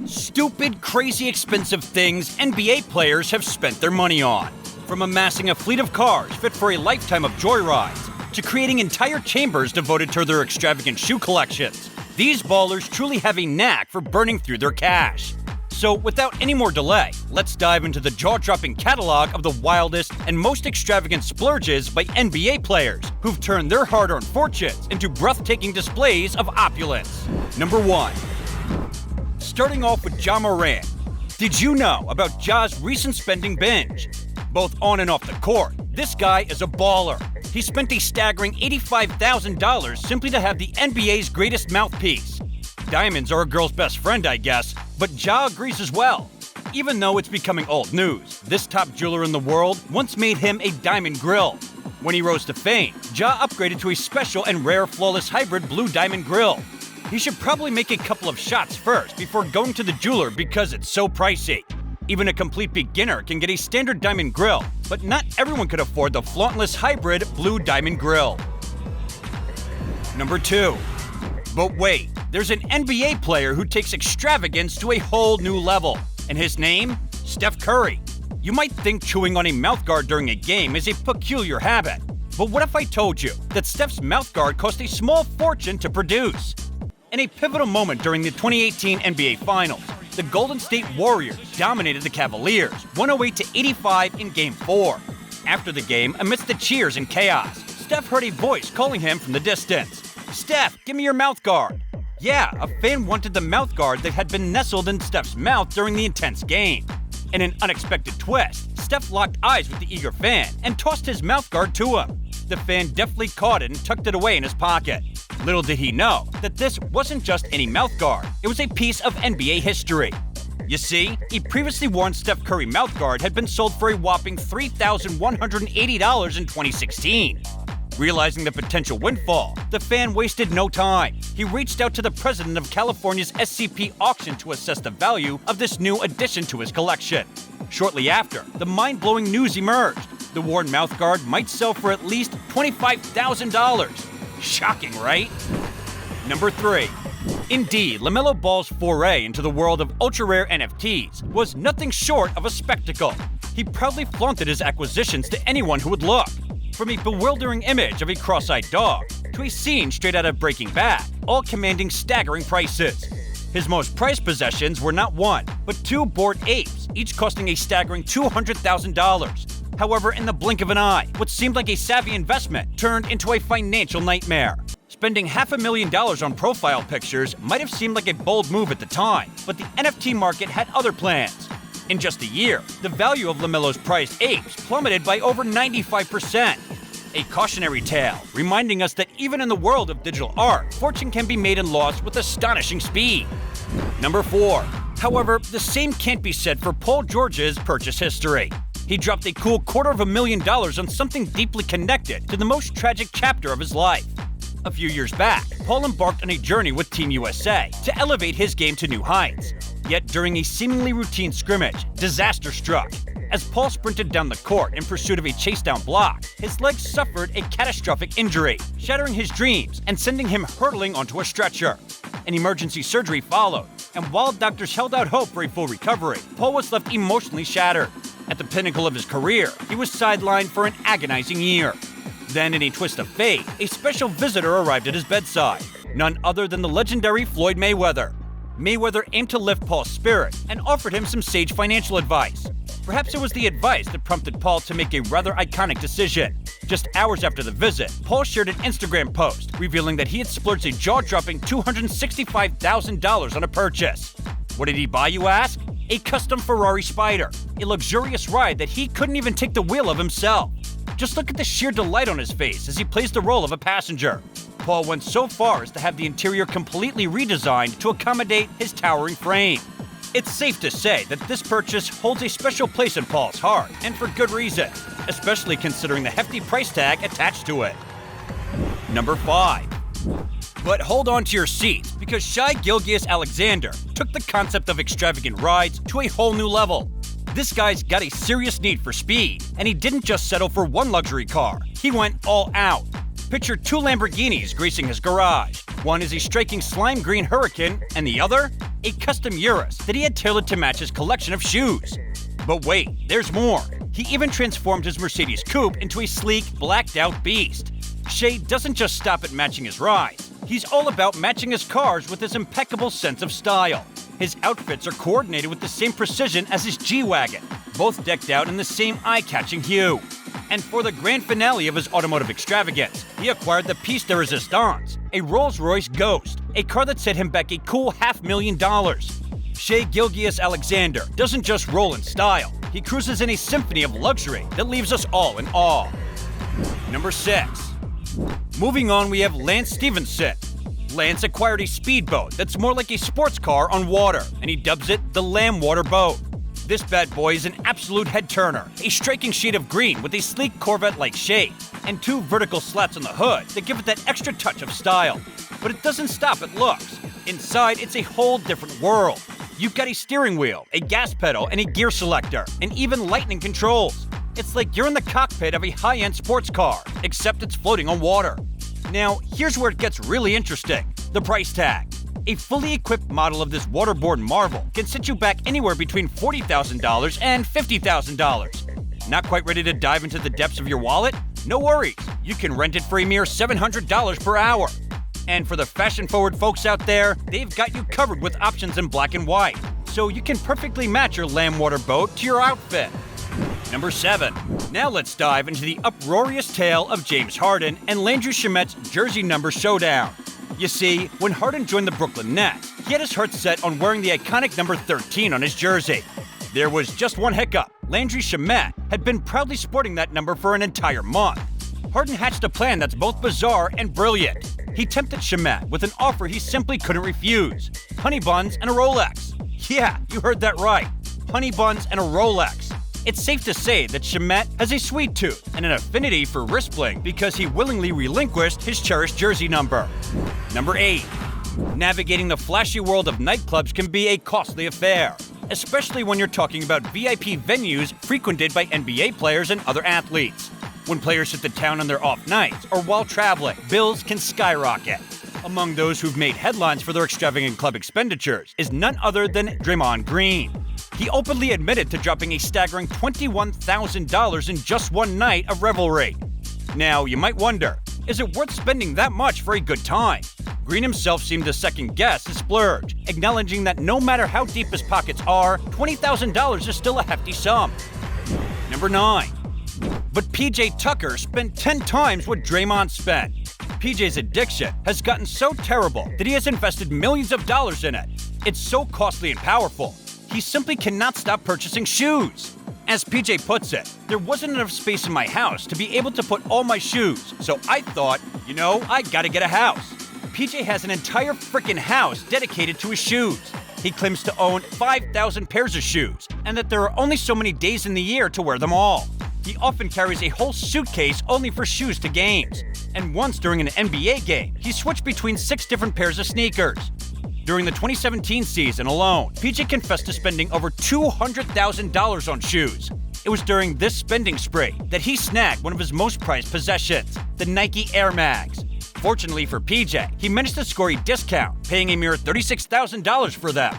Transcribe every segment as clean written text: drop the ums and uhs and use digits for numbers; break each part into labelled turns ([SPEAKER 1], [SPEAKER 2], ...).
[SPEAKER 1] Stupid, crazy expensive things NBA players have spent their money on. From amassing a fleet of cars fit for a lifetime of joyrides, to creating entire chambers devoted to their extravagant shoe collections, these ballers truly have a knack for burning through their cash. So without any more delay, let's dive into the jaw-dropping catalog of the wildest and most extravagant splurges by NBA players who've turned their hard-earned fortunes into breathtaking displays of opulence. Number 1. Starting off with Ja Morant. Did you know about Ja's recent spending binge? Both on and off the court, this guy is a baller. He spent a staggering $85,000 simply to have the NBA's greatest mouthpiece. Diamonds are a girl's best friend, I guess, but Ja agrees as well. Even though it's becoming old news, this top jeweler in the world once made him a diamond grill. When he rose to fame, Ja upgraded to a special and rare flawless hybrid blue diamond grill. He should probably make a couple of shots first before going to the jeweler because it's so pricey. Even a complete beginner can get a standard diamond grill, but not everyone could afford the flauntless hybrid blue diamond grill. Number 2. But wait, there's an NBA player who takes extravagance to a whole new level, and his name? Steph Curry. You might think chewing on a mouthguard during a game is a peculiar habit, but what if I told you that Steph's mouthguard cost a small fortune to produce? In a pivotal moment during the 2018 NBA Finals, the Golden State Warriors dominated the Cavaliers 108-85 in Game 4. After the game, amidst the cheers and chaos, Steph heard a voice calling him from the distance. "Steph, give me your mouthguard." Yeah, a fan wanted the mouthguard that had been nestled in Steph's mouth during the intense game. In an unexpected twist, Steph locked eyes with the eager fan and tossed his mouthguard to him. The fan deftly caught it and tucked it away in his pocket. Little did he know that this wasn't just any mouthguard, it was a piece of NBA history. You see, a previously worn Steph Curry mouthguard had been sold for a whopping $3,180 in 2016. Realizing the potential windfall, the fan wasted no time. He reached out to the president of California's SCP auction to assess the value of this new addition to his collection. Shortly after, the mind-blowing news emerged. The worn mouthguard might sell for at least $25,000. Shocking, right? Number 3. Indeed, LaMelo Ball's foray into the world of ultra-rare NFTs was nothing short of a spectacle. He proudly flaunted his acquisitions to anyone who would look. From a bewildering image of a cross-eyed dog to a scene straight out of Breaking Bad, all commanding staggering prices. His most prized possessions were not one, but 2 bored apes, each costing a staggering $200,000. However, in the blink of an eye, what seemed like a savvy investment turned into a financial nightmare. Spending $500,000 on profile pictures might have seemed like a bold move at the time, but the NFT market had other plans. In just a year, the value of LaMelo's prized apes plummeted by over 95%. A cautionary tale, reminding us that even in the world of digital art, fortune can be made and lost with astonishing speed. Number 4. However, the same can't be said for Paul George's purchase history. He dropped a cool $250,000 on something deeply connected to the most tragic chapter of his life. A few years back, Paul embarked on a journey with Team USA to elevate his game to new heights. Yet during a seemingly routine scrimmage, disaster struck. As Paul sprinted down the court in pursuit of a chase-down block, his leg suffered a catastrophic injury, shattering his dreams and sending him hurtling onto a stretcher. An emergency surgery followed, and while doctors held out hope for a full recovery, Paul was left emotionally shattered. At the pinnacle of his career, he was sidelined for an agonizing year. Then, in a twist of fate, a special visitor arrived at his bedside, none other than the legendary Floyd Mayweather. Mayweather aimed to lift Paul's spirit and offered him some sage financial advice. Perhaps it was the advice that prompted Paul to make a rather iconic decision. Just hours after the visit, Paul shared an Instagram post revealing that he had splurged a jaw-dropping $265,000 on a purchase. What did he buy, you ask? A custom Ferrari Spider, a luxurious ride that he couldn't even take the wheel of himself. Just look at the sheer delight on his face as he plays the role of a passenger. Paul went so far as to have the interior completely redesigned to accommodate his towering frame. It's safe to say that this purchase holds a special place in Paul's heart, and for good reason, especially considering the hefty price tag attached to it. Number 5. But hold on to your seats, because Shai Gilgeous-Alexander took the concept of extravagant rides to a whole new level. This guy's got a serious need for speed, and he didn't just settle for one luxury car, he went all out. Picture 2 Lamborghinis gracing his garage. One is a striking slime green Huracan, and the other? a custom Urus that he had tailored to match his collection of shoes. But wait, there's more. He even transformed his Mercedes coupe into a sleek, blacked-out beast. Shea doesn't just stop at matching his rides. He's all about matching his cars with his impeccable sense of style. His outfits are coordinated with the same precision as his G-Wagon, both decked out in the same eye-catching hue. And for the grand finale of his automotive extravagance, he acquired the piece de resistance, a Rolls-Royce Ghost, a car that set him back a cool $500,000. Shea Gilgeous-Alexander doesn't just roll in style, he cruises in a symphony of luxury that leaves us all in awe. Number 6. Moving on, we have Lance Stephenson. Lance acquired a speedboat that's more like a sports car on water, and he dubs it the Lamb Water Boat. This bad boy is an absolute head-turner, a striking shade of green with a sleek Corvette-like shape, and 2 vertical slats on the hood that give it that extra touch of style. But it doesn't stop at looks. Inside, it's a whole different world. You've got a steering wheel, a gas pedal, and a gear selector, and even lightning controls. It's like you're in the cockpit of a high-end sports car, except it's floating on water. Now, here's where it gets really interesting. The price tag. A fully equipped model of this waterborne marvel can set you back anywhere between $40,000 and $50,000. Not quite ready to dive into the depths of your wallet? No worries, you can rent it for a mere $700 per hour. And for the fashion-forward folks out there, they've got you covered with options in black and white, so you can perfectly match your Lamb Water Boat to your outfit. Number 7. Now let's dive into the uproarious tale of James Harden and Landry Shamet's jersey number showdown. You see, when Harden joined the Brooklyn Nets, he had his heart set on wearing the iconic number 13 on his jersey. There was just one hiccup. Landry Shamet had been proudly sporting that number for an entire month. Harden hatched a plan that's both bizarre and brilliant. He tempted Shamet with an offer he simply couldn't refuse: honey buns and a Rolex. Yeah, you heard that right. Honey buns and a Rolex. It's safe to say that Shamet has a sweet tooth and an affinity for wrist bling because he willingly relinquished his cherished jersey number. Number 8. Navigating the flashy world of nightclubs can be a costly affair, especially when you're talking about VIP venues frequented by NBA players and other athletes. When players hit the town on their off nights or while traveling, bills can skyrocket. Among those who've made headlines for their extravagant club expenditures is none other than Draymond Green. He openly admitted to dropping a staggering $21,000 in just one night of revelry. Now, you might wonder, is it worth spending that much for a good time? Green himself seemed to second-guess his splurge, acknowledging that no matter how deep his pockets are, $20,000 is still a hefty sum. Number 9. But PJ Tucker spent 10 times what Draymond spent. PJ's addiction has gotten so terrible that he has invested millions of dollars in it. It's so costly and powerful, he simply cannot stop purchasing shoes. As PJ puts it, there wasn't enough space in my house to be able to put all my shoes, so I thought, I gotta get a house. PJ has an entire frickin' house dedicated to his shoes. He claims to own 5,000 pairs of shoes, and that there are only so many days in the year to wear them all. He often carries a whole suitcase only for shoes to games. And once during an NBA game, he switched between 6 different pairs of sneakers. During the 2017 season alone, PJ confessed to spending over $200,000 on shoes. It was during this spending spree that he snagged one of his most prized possessions, the Nike Air Mags. Fortunately for PJ, he managed to score a discount, paying a mere $36,000 for them.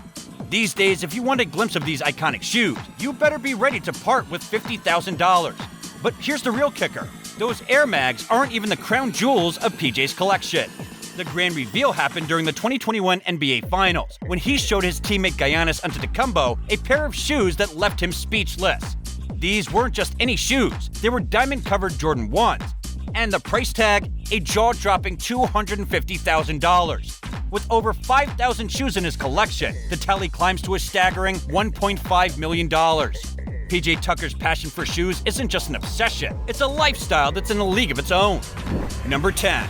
[SPEAKER 1] These days, if you want a glimpse of these iconic shoes, you better be ready to part with $50,000. But here's the real kicker. Those Air Mags aren't even the crown jewels of PJ's collection. The grand reveal happened during the 2021 NBA Finals, when he showed his teammate Giannis Antetokounmpo a pair of shoes that left him speechless. These weren't just any shoes, they were diamond-covered Jordan 1s. And the price tag, a jaw-dropping $250,000. With over 5,000 shoes in his collection, the tally climbs to a staggering $1.5 million. PJ Tucker's passion for shoes isn't just an obsession, it's a lifestyle that's in a league of its own. Number 10.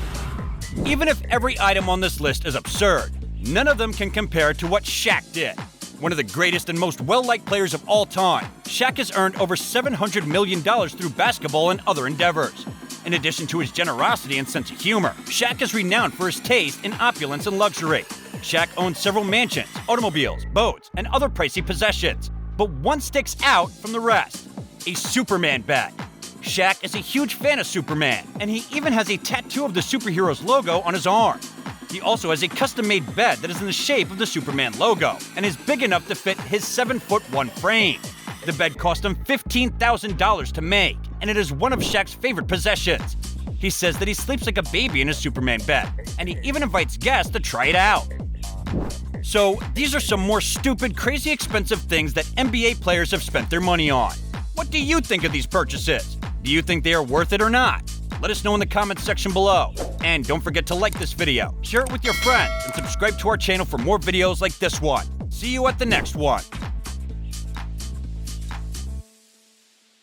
[SPEAKER 1] Even if every item on this list is absurd, none of them can compare to what Shaq did. One of the greatest and most well-liked players of all time, Shaq has earned over $700 million through basketball and other endeavors. In addition to his generosity and sense of humor, Shaq is renowned for his taste in opulence and luxury. Shaq owns several mansions, automobiles, boats, and other pricey possessions. But one sticks out from the rest: a Superman bat. Shaq is a huge fan of Superman, and he even has a tattoo of the superhero's logo on his arm. He also has a custom-made bed that is in the shape of the Superman logo and is big enough to fit his 7'1" frame. The bed cost him $15,000 to make, and it is one of Shaq's favorite possessions. He says that he sleeps like a baby in his Superman bed, and he even invites guests to try it out. So, these are some more stupid, crazy expensive things that NBA players have spent their money on. What do you think of these purchases? Do you think they are worth it or not? Let us know in the comments section below. And don't forget to like this video, share it with your friends, and subscribe to our channel for more videos like this one. See you at the next one.